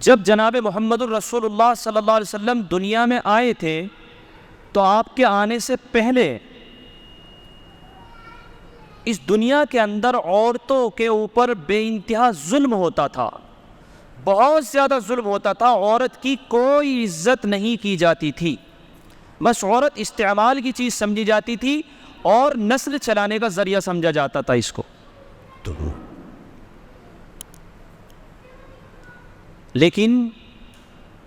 جب جناب محمد الرسول اللہ صلی اللہ علیہ وسلم دنیا میں آئے تھے تو آپ کے آنے سے پہلے اس دنیا کے اندر عورتوں کے اوپر بے انتہا ظلم ہوتا تھا، بہت زیادہ ظلم ہوتا تھا۔ عورت کی کوئی عزت نہیں کی جاتی تھی، بس عورت استعمال کی چیز سمجھی جاتی تھی اور نسل چلانے کا ذریعہ سمجھا جاتا تھا اس کو۔ لیکن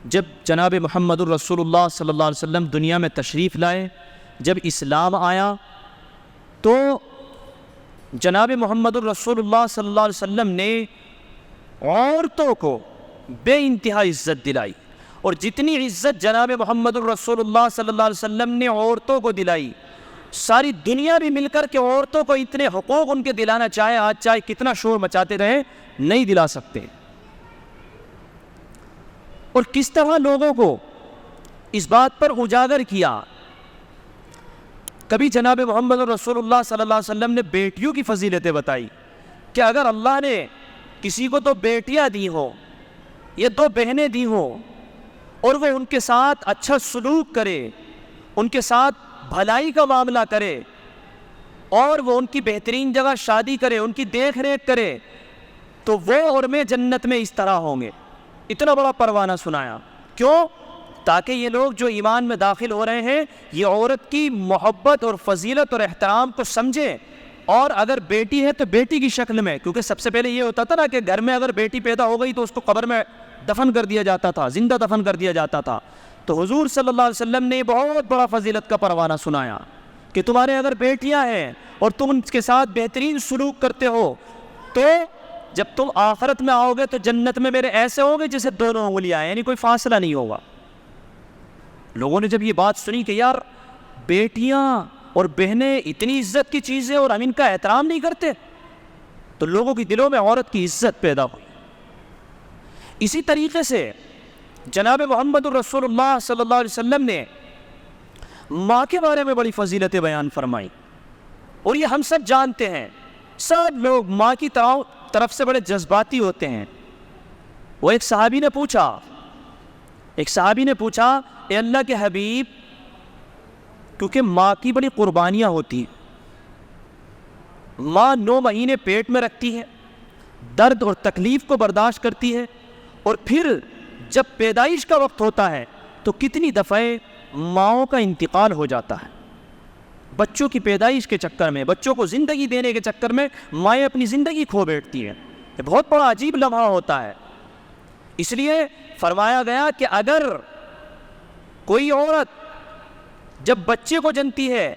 جب جناب محمد الرسول اللہ صلی اللہ علیہ وسلم دنیا میں تشریف لائے، جب اسلام آیا تو جناب محمد الرسول اللہ صلی اللہ علیہ وسلم نے عورتوں کو بے انتہا عزت دلائی، اور جتنی عزت جناب محمد الرسول اللہ صلی اللہ علیہ وسلم نے عورتوں کو دلائی، ساری دنیا بھی مل کر کے عورتوں کو اتنے حقوق ان کے دلانا چاہے، آج چاہے کتنا شور مچاتے رہے، نہیں دلا سکتے۔ اور کس طرح لوگوں کو اس بات پر اجاگر کیا۔ کبھی جناب محمد رسول اللہ صلی اللہ علیہ وسلم نے بیٹیوں کی فضیلتیں بتائی کہ اگر اللہ نے کسی کو تو بیٹیاں دی ہوں یا دو بہنیں دی ہوں اور وہ ان کے ساتھ اچھا سلوک کرے، ان کے ساتھ بھلائی کا معاملہ کرے اور وہ ان کی بہترین جگہ شادی کرے، ان کی دیکھ ریکھ کرے، تو وہ اور میں جنت میں اس طرح ہوں گے۔ اتنا بڑا پروانہ سنایا، کیوں؟ تاکہ یہ لوگ جو ایمان میں داخل ہو رہے ہیں یہ عورت کی محبت اور فضیلت اور احترام کو سمجھیں، اور اگر بیٹی ہے تو بیٹی کی شکل میں، کیونکہ سب سے پہلے یہ ہوتا تھا نا کہ گھر میں اگر بیٹی پیدا ہو گئی تو اس کو قبر میں دفن کر دیا جاتا تھا، زندہ دفن کر دیا جاتا تھا۔ تو حضور صلی اللہ علیہ وسلم نے بہت بڑا فضیلت کا پروانہ سنایا کہ تمہارے اگر بیٹیاں ہیں اور تم ان کے ساتھ بہترین سلوک کرتے ہو تو جب تم آخرت میں آؤ گے تو جنت میں میرے ایسے ہوں گے جیسے دونوں انگلیاں ہیں، یعنی کوئی فاصلہ نہیں ہوگا۔ لوگوں نے جب یہ بات سنی کہ یار بیٹیاں اور بہنیں اتنی عزت کی چیزیں اور ہم ان کا احترام نہیں کرتے، تو لوگوں کی دلوں میں عورت کی عزت پیدا ہوئی۔ اسی طریقے سے جناب محمد الرسول اللہ صلی اللہ علیہ وسلم نے ماں کے بارے میں بڑی فضیلتیں بیان فرمائی، اور یہ ہم سب جانتے ہیں، سب لوگ ماں کی طرف سے بڑے جذباتی ہوتے ہیں۔ وہ ایک صحابی نے پوچھا اے اللہ کے حبیب، کیونکہ ماں کی بڑی قربانیاں ہوتی ہیں، ماں 9 مہینے پیٹ میں رکھتی ہے، درد اور تکلیف کو برداشت کرتی ہے، اور پھر جب پیدائش کا وقت ہوتا ہے تو کتنی دفعہ ماؤں کا انتقال ہو جاتا ہے۔ بچوں کی پیدائش کے چکر میں، بچوں کو زندگی دینے کے چکر میں مائیں اپنی زندگی کھو بیٹھتی ہیں۔ یہ بہت بڑا عجیب لمحہ ہوتا ہے۔ اس لیے فرمایا گیا کہ اگر کوئی عورت جب بچے کو جنتی ہے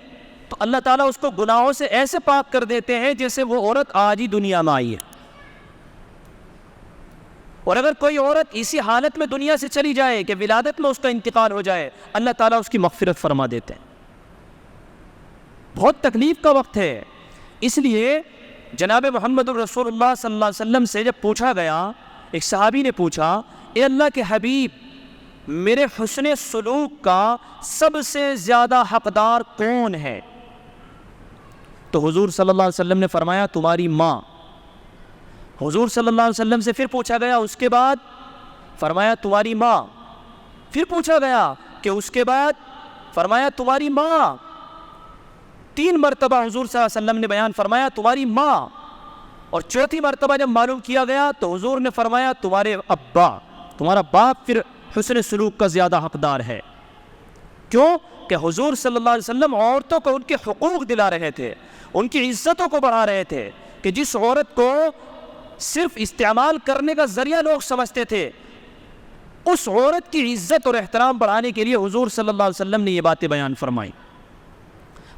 تو اللہ تعالیٰ اس کو گناہوں سے ایسے پاک کر دیتے ہیں جیسے وہ عورت آج ہی دنیا میں آئی ہے، اور اگر کوئی عورت اسی حالت میں دنیا سے چلی جائے کہ ولادت میں اس کا انتقال ہو جائے، اللہ تعالیٰ اس کی مغفرت فرما دیتے ہیں۔ بہت تکلیف کا وقت ہے۔ اس لیے جناب محمد الرسول اللہ صلی اللہ علیہ وسلم سے جب پوچھا گیا، ایک صحابی نے پوچھا اے اللہ کے حبیب، میرے حسن سلوک کا سب سے زیادہ حقدار کون ہے؟ تو حضور صلی اللہ علیہ وسلم نے فرمایا تمہاری ماں۔ حضور صلی اللہ علیہ وسلم سے پھر پوچھا گیا اس کے بعد، فرمایا تمہاری ماں۔ پھر پوچھا گیا کہ اس کے بعد، فرمایا تمہاری ماں۔ 3 مرتبہ حضور صلی اللہ علیہ وسلم نے بیان فرمایا تمہاری ماں، اور چوتھی مرتبہ جب معلوم کیا گیا تو حضور نے فرمایا تمہارے ابا، تمہارا باپ پھر حسن سلوک کا زیادہ حقدار ہے۔ کیوں؟ کہ حضور صلی اللہ علیہ وسلم عورتوں کو ان کے حقوق دلا رہے تھے، ان کی عزتوں کو بڑھا رہے تھے، کہ جس عورت کو صرف استعمال کرنے کا ذریعہ لوگ سمجھتے تھے، اس عورت کی عزت اور احترام بڑھانے کے لیے حضور صلی اللہ علیہ وسلم نے یہ باتیں بیان فرمائی۔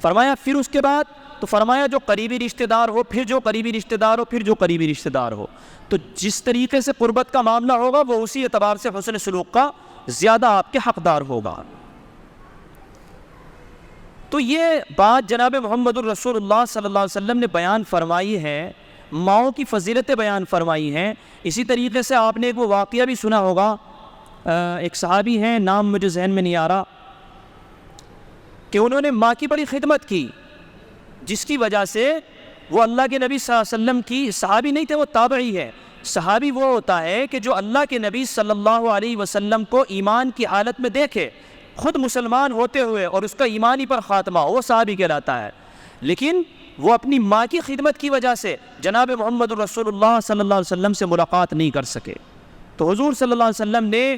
فرمایا پھر اس کے بعد، تو فرمایا جو قریبی رشتہ دار ہو، پھر جو قریبی رشتہ دار ہو، پھر جو قریبی رشتہ دار ہو، تو جس طریقے سے قربت کا معاملہ ہوگا وہ اسی اعتبار سے حسن سلوک کا زیادہ آپ کے حقدار ہوگا۔ تو یہ بات جناب محمد الرسول اللہ صلی اللہ علیہ وسلم نے بیان فرمائی ہے، ماؤں کی فضیلتیں بیان فرمائی ہیں۔ اسی طریقے سے آپ نے ایک وہ واقعہ بھی سنا ہوگا، ایک صحابی ہیں، نام مجھے ذہن میں نہیں آ رہا، کہ انہوں نے ماں کی بڑی خدمت کی، جس کی وجہ سے وہ اللہ کے نبی صلی اللہ علیہ وسلم کی، صحابی نہیں تھے، وہ تابعی ہے، صحابی وہ ہوتا ہے کہ جو اللہ کے نبی صلی اللہ علیہ وسلم کو ایمان کی حالت میں دیکھے، خود مسلمان ہوتے ہوئے، اور اس کا ایمانی پر خاتمہ ہو، وہ صحابی کہلاتا ہے۔ لیکن وہ اپنی ماں کی خدمت کی وجہ سے جناب محمد رسول اللہ صلی اللہ علیہ وسلم سے ملاقات نہیں کر سکے، تو حضور صلی اللہ علیہ وسلم نے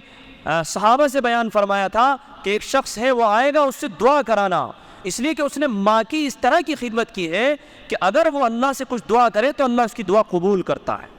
صحابہ سے بیان فرمایا تھا کہ ایک شخص ہے، وہ آئے گا، اس سے دعا کرانا، اس لیے کہ اس نے ماں کی اس طرح کی خدمت کی ہے کہ اگر وہ اللہ سے کچھ دعا کرے تو اللہ اس کی دعا قبول کرتا ہے۔